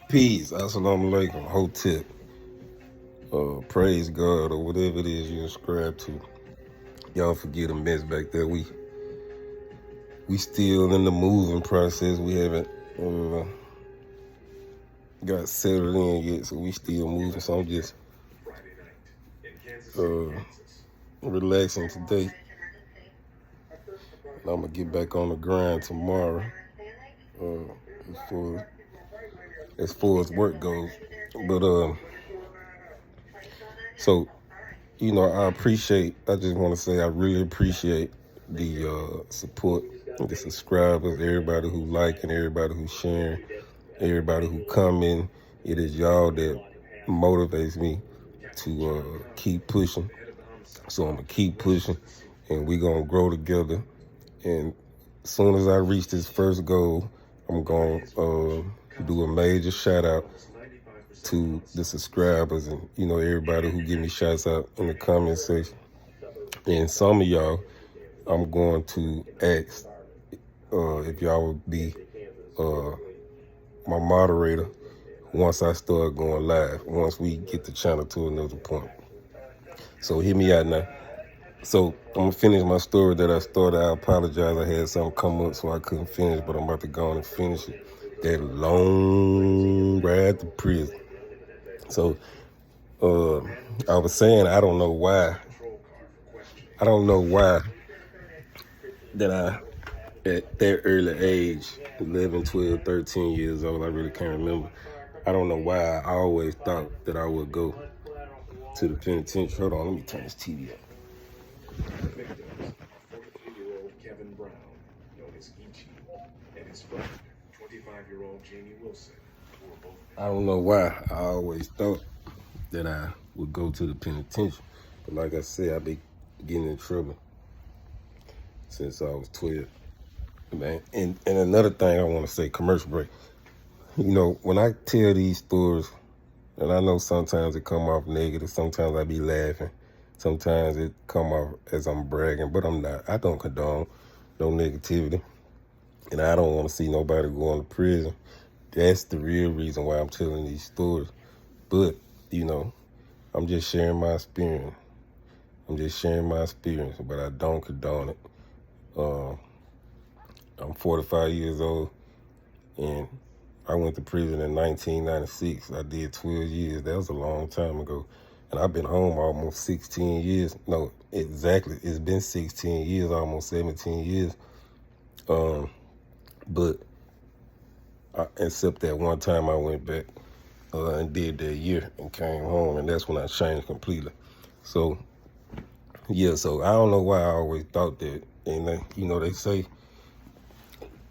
Peace. Assalamu alaikum. Hotep. Praise God or whatever it is you ascribe to. Y'all forget a mess back there. We still in the moving process. We haven't got settled in yet, so we still moving. So I'm just relaxing today. And I'm gonna get back on the grind tomorrow. As far as work goes. But so I just want to say I really appreciate the support, the subscribers, everybody who liking, everybody who sharing, everybody who comment. It is y'all that motivates me to keep pushing. So I'm gonna keep pushing, and we gonna grow together. And as soon as I reach this first goal, I'm gonna do a major shout out to the subscribers and everybody who give me shouts out in the comment section. And some of y'all, I'm going to ask if y'all would be my moderator once I start going live, once we get the channel to another point. So hear me out now. So I'm gonna finish my story that I started. I apologize, I had something come up so I couldn't finish, but I'm about to go on and finish it. That long ride to prison. So I was saying I don't know why that I, at that early age, 11, 12, 13 years old, I really can't remember. I don't know why I always thought that I would go to the penitentiary. Hold on, let me turn this TV up. I don't know why I always thought that I would go to the penitentiary. But like I said, I've been getting in trouble since I was 12. Man, and another thing I want to say, commercial break. When I tell these stories, and I know sometimes it come off negative, sometimes I be laughing, sometimes it come off as I'm bragging, but I'm not. I don't condone no negativity, and I don't want to see nobody going to prison. That's the real reason why I'm telling these stories. But, I'm just sharing my experience. But I don't condone it. I'm 45 years old, and I went to prison in 1996. I did 12 years. That was a long time ago. And I've been home almost 16 years. No, exactly. It's been 16 years, almost 17 years. But except that one time I went back and did that year and came home, and that's when I changed completely. So, yeah, so I don't know why I always thought that. And, they say,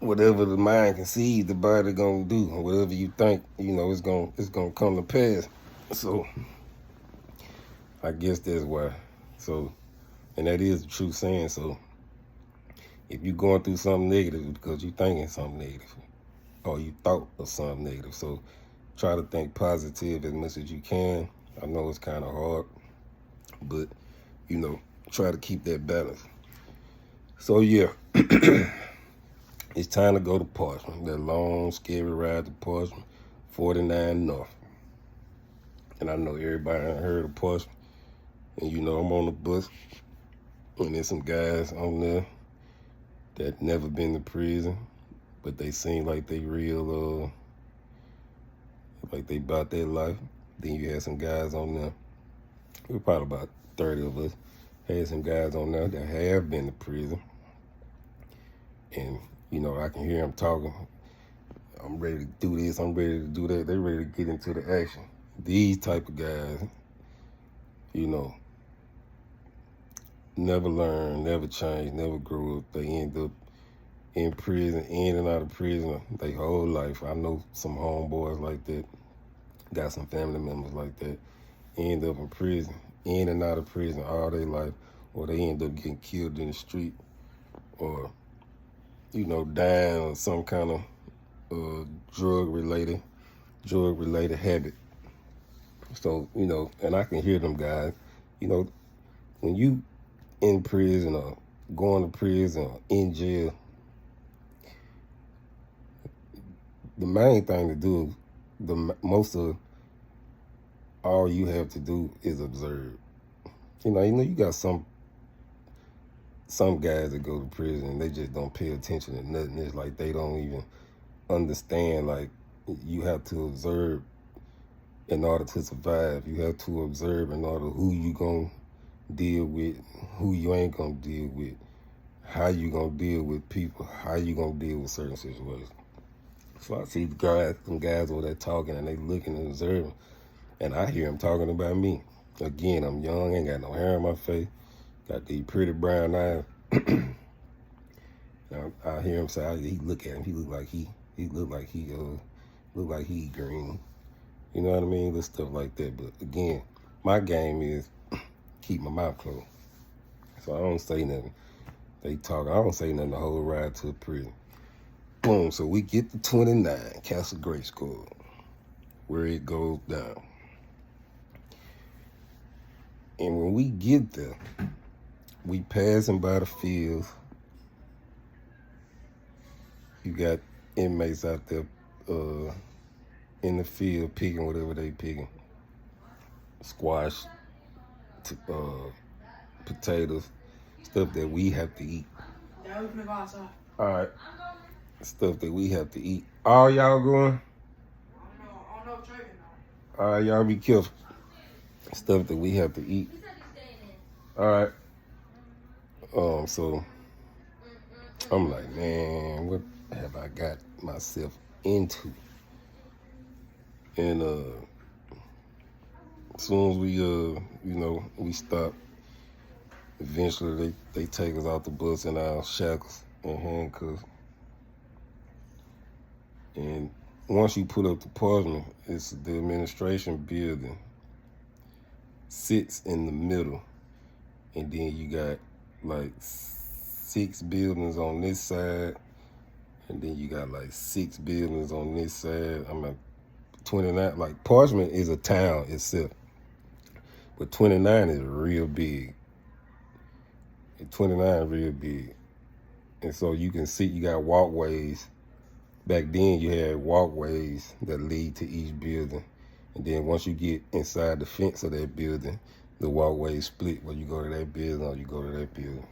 whatever the mind conceives, the body gonna do. Whatever you think, it's gonna come to pass. So I guess that's why. So, and that is the true saying. So if you're going through something negative, it's because you're thinking something negative, or you thought of something negative. So try to think positive as much as you can. I know it's kind of hard, but try to keep that balance. So yeah. It's time to go to Parchman. That long, scary ride to Parchman, 49 North. And I know everybody done heard of Parchman. And I'm on the bus, and there's some guys on there that never been to prison, but they seem like they real, like they about their life. Then you had some guys on there. We're probably about 30 of us. Had some guys on there that have been to prison. And I can hear them talking. I'm ready to do this. I'm ready to do that. They're ready to get into the action. These type of guys, never learn, never change, never grow up. They end up in prison, in and out of prison their whole life. I know some homeboys like that. Got some family members like that. End up in prison, in and out of prison all their life. Or they end up getting killed in the street. Or dying of some kind of drug-related habit. So, and I can hear them guys, when you in prison or going to prison or in jail, the main thing to do most of all you have to do is observe. You got some guys that go to prison and they just don't pay attention to nothing. It's like they don't even understand, like, you have to observe in order to survive. You have to observe in order who you gonna deal with, who you ain't gonna deal with, how you gonna deal with people, how you gonna deal with certain situations. So I see some guys over there talking and they looking and observing, and I hear them talking about me. Again, I'm young, ain't got no hair on my face, got these pretty brown eyes. I hear him say, he look at him, he look like he green. You know what I mean? Little stuff like that. But again, my game is keep my mouth closed. So I don't say nothing. They talk, I don't say nothing the whole ride to the prison. Boom, so we get to 29, Castle Grace School, where it goes down. And when we get there, we passing by the fields. You got inmates out there in the field picking whatever they picking. Squash, potatoes, stuff that we have to eat. All right, stuff that we have to eat. All y'all going? I don't know. All right, y'all be careful. Stuff that we have to eat. All right. So I'm like, man, what have I got myself into? And as soon as we stop, eventually they take us out the bus in our shackles and handcuffs. And once you pull up to Parchman, it's the administration building sits in the middle, and then you got like 6 buildings on this side, and then you got like 6 buildings on this side. I'm at 29. Like, Parchman is a town itself, but 29 is real big. 29 is real big, and so you can see you got walkways. Back then, you had walkways that lead to each building. And then once you get inside the fence of that building, the walkway split where you go to that building or you go to that building.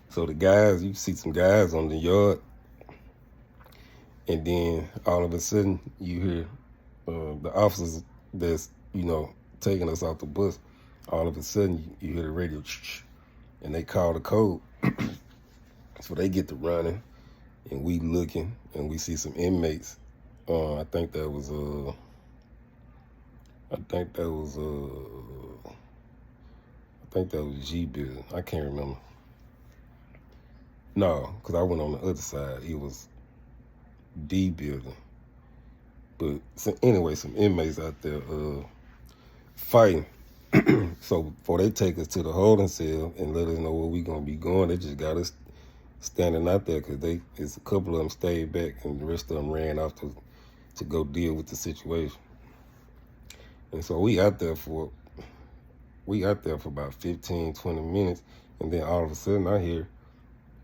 So the guys, you see some guys on the yard, and then all of a sudden you hear the officers that's, taking us off the bus. All of a sudden you hear the radio, and they call the code. So they get to running, and we looking, and we see some inmates. I think that was G building. I can't remember. No, because I went on the other side. It was D building. But so anyway, some inmates out there fighting. So before they take us to the holding cell and let us know where we gonna be going, they just got us standing out there because it's a couple of them stayed back and the rest of them ran off to go deal with the situation. And so we out there for about 15, 20 minutes, and then all of a sudden I hear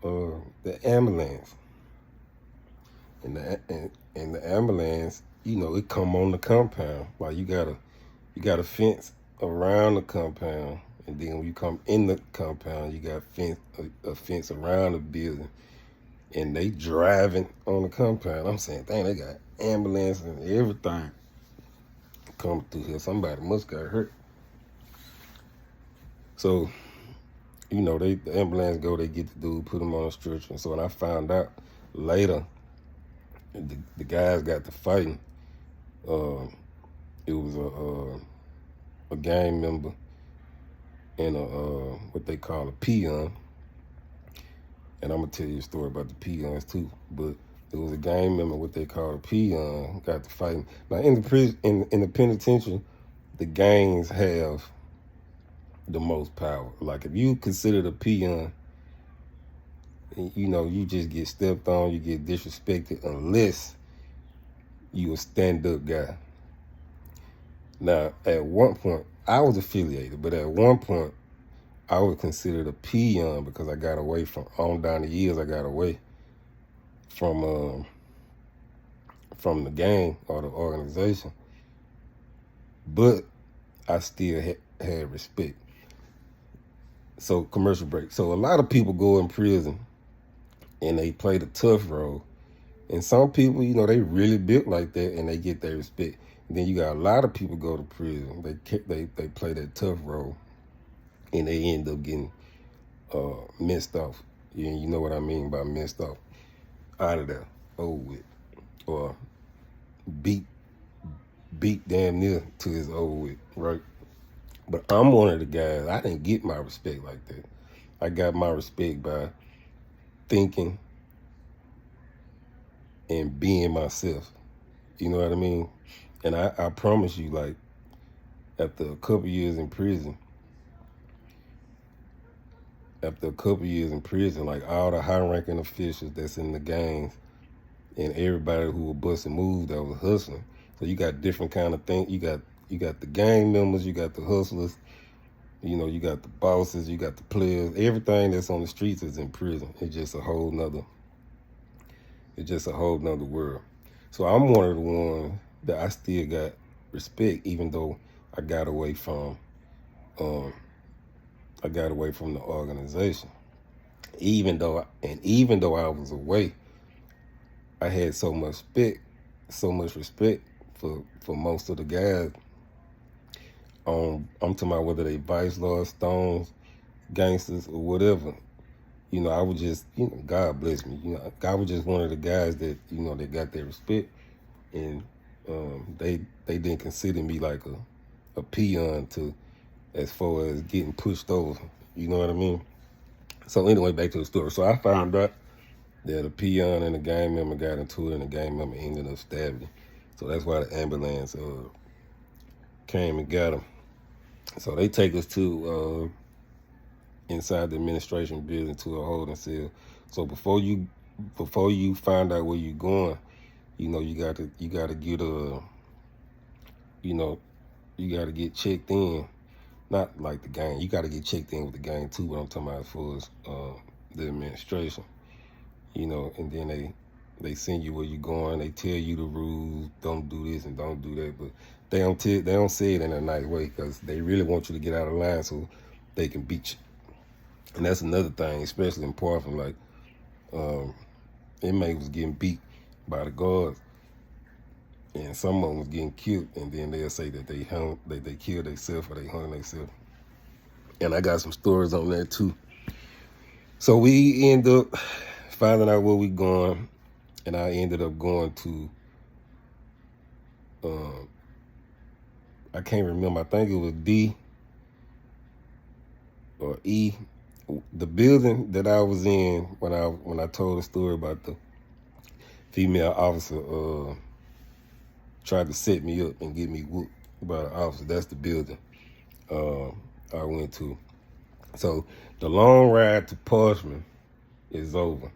the ambulance. And the ambulance, it come on the compound. Like, you got a fence around the compound, and then when you come in the compound, you got a fence around the building, and they driving on the compound. I'm saying, dang, they got ambulance and everything come through here. Somebody must got hurt. So, the ambulance go, they get the dude, put him on a stretcher. And so when I found out later, the guys got to fighting. It was a gang member and what they call a Peon. And I'm gonna tell you a story about the Peons too. But it was a gang member, what they call a Peon, got to fighting. Now in the penitentiary, the gangs have the most power. Like, if you consider the Peon, you just get stepped on, you get disrespected unless you a stand-up guy. Now, at one point, I was affiliated, but at one point, I was considered a Peon because I got away from, on down the years, I got away from from the gang or the organization, but I still had respect. So commercial break. So a lot of people go in prison and they play the tough role. And some people, you know, they really built like that and they get their respect. And then you got a lot of people go to prison. They play that tough role and they end up getting messed off. You know what I mean by messed off. Out of there, over with. Or beat damn near to his over with, right? But I'm one of the guys, I didn't get my respect like that. I got my respect by thinking and being myself. You know what I mean? And I promise you, like, after a couple years in prison, like all the high-ranking officials that's in the gangs and everybody who was busting moves that was hustling. So you got different kind of things. You got the gang members, you got the hustlers, you know, you got the bosses, you got the players. Everything that's on the streets is in prison. It's just a whole nother world. So I'm one of the ones that I still got respect, even though I got away from the organization. Even though I was away, I had so much respect for most of the guys. I'm talking about whether they vice lords, stones, gangsters, or whatever. You know, I was just, you know, God bless me. You know, I was just one of the guys that, you know, that got their respect, and they didn't consider me like a peon to, as far as getting pushed over. You know what I mean? So anyway, back to the story. So I found out that a peon and a gang member got into it, and the gang member ended up stabbing him. So that's why the ambulance came and got him. So they take us to inside the administration building to a holding cell. So before you find out where you're going, you know, you got to get you got to get checked in. Not like the gang. You got to get checked in with the gang too. What I'm talking about as far as the administration. You know, and then they send you where you're going. They tell you the rules. Don't do this and don't do that. But they don't say it in a nice way, because they really want you to get out of line so they can beat you. And that's another thing, especially in Parchman. Like, inmate was getting beat by the guards, and some of them was getting killed, and then they'll say that they killed themselves or they hung themselves. And I got some stories on that too. So we end up finding out where we going, and I ended up going to, I can't remember, I think it was D or E. The building that I was in when I told the story about the female officer tried to set me up and get me whooped by the officer. That's the building I went to. So the long ride to Parchman is over,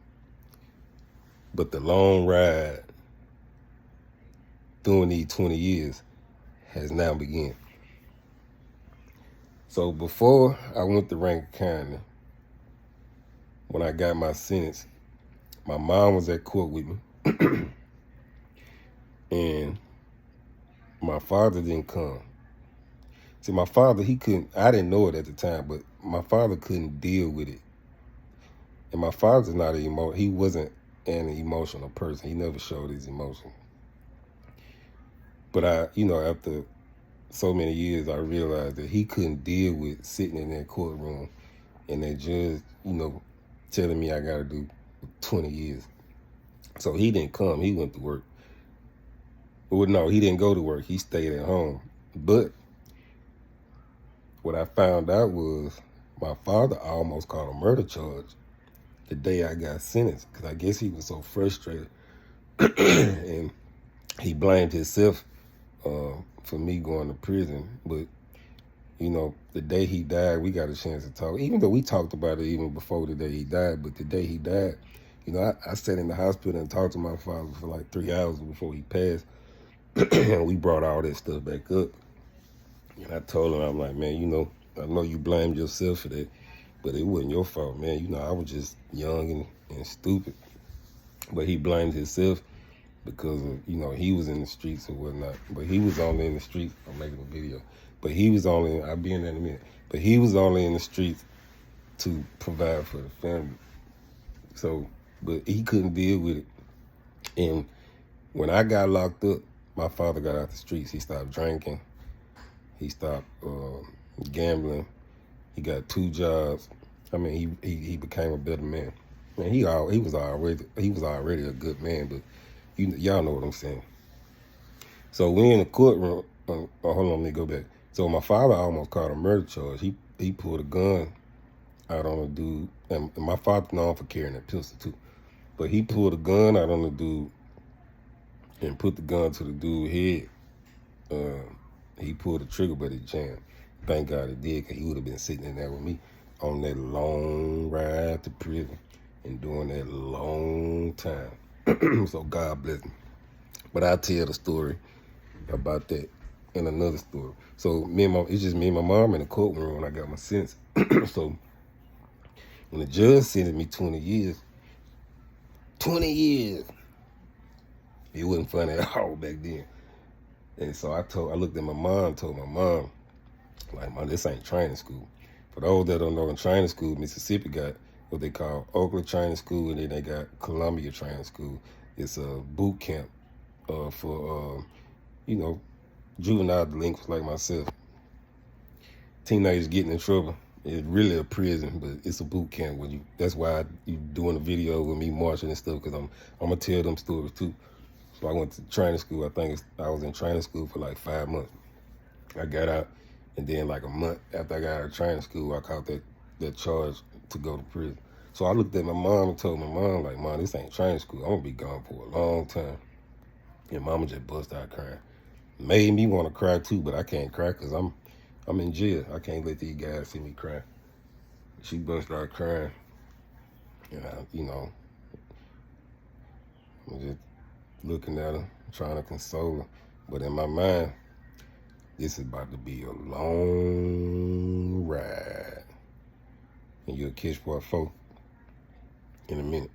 but the long ride during these 20 years has now begun. So before I went to Rankin County, when I got my sentence, my mom was at court with me, and my father didn't come. See, my father, I didn't know it at the time, but my father couldn't deal with it. And my father's not he wasn't an emotional person. He never showed his emotion. But after so many years, I realized that he couldn't deal with sitting in that courtroom and that judge, telling me I got to do 20 years. So he didn't come. He went to work. Well, no, he didn't go to work. He stayed at home. But what I found out was my father almost caught a murder charge the day I got sentenced, because I guess he was so frustrated. And he blamed himself for me going to prison. But, the day he died, we got a chance to talk. Even though we talked about it even before the day he died, but the day he died, I sat in the hospital and talked to my father for like 3 hours before he passed. And we brought all that stuff back up. And I told him, I'm like, man, I know you blamed yourself for that, but it wasn't your fault, man. I was just young and stupid. But he blamed himself, because of, you know, he was in the streets or whatnot. But he was only in the streets. I'm making a video. But he was only, I'll be in there in a minute. But he was only in the streets to provide for the family. So, but he couldn't deal with it. And when I got locked up, my father got out the streets. He stopped drinking. He stopped gambling. He got 2 jobs. I mean, he became a better man. Man, he was already a good man, but y'all know what I'm saying. So we in the courtroom. Hold on, let me go back. So my father almost caught a murder charge. He pulled a gun out on a dude, and my father known for carrying a pistol too. But he pulled a gun out on the dude and put the gun to the dude's head. He pulled the trigger, but it jammed. Thank God it did, because he would have been sitting in there with me on that long ride to prison and doing that long time. So God bless him. But I'll tell the story about that in another story. So it's just me and my mom in the courtroom when I got my sentence. So when the judge sentenced me 20 years, 20 years, it wasn't funny at all back then. And so I looked at my mom, told my mom, like, Mom, this ain't training school. For those that don't know, in training school, Mississippi got what they call Oakland Training School, and then they got Columbia Training School. It's a boot camp for, you know, juvenile delinquents like myself. Teenagers getting in trouble. It's really a prison, but it's a boot camp. That's why you doing a video with me marching and stuff, because I'm gonna tell them stories too. So I went to training school. I was in training school for like 5 months. I got out, and then like a month after I got out of training school, I caught that charge to go to prison. So I looked at my mom and told my mom, like, Mom, this ain't training school. I'm gonna be gone for a long time. And Mama just bust out crying. Made me want to cry too, but I can't cry because I'm in jail. I can't let these guys see me cry. She bust out crying, and I'm just looking at her, trying to console her. But in my mind, this is about to be a long ride. And you'll catch part 4 in a minute.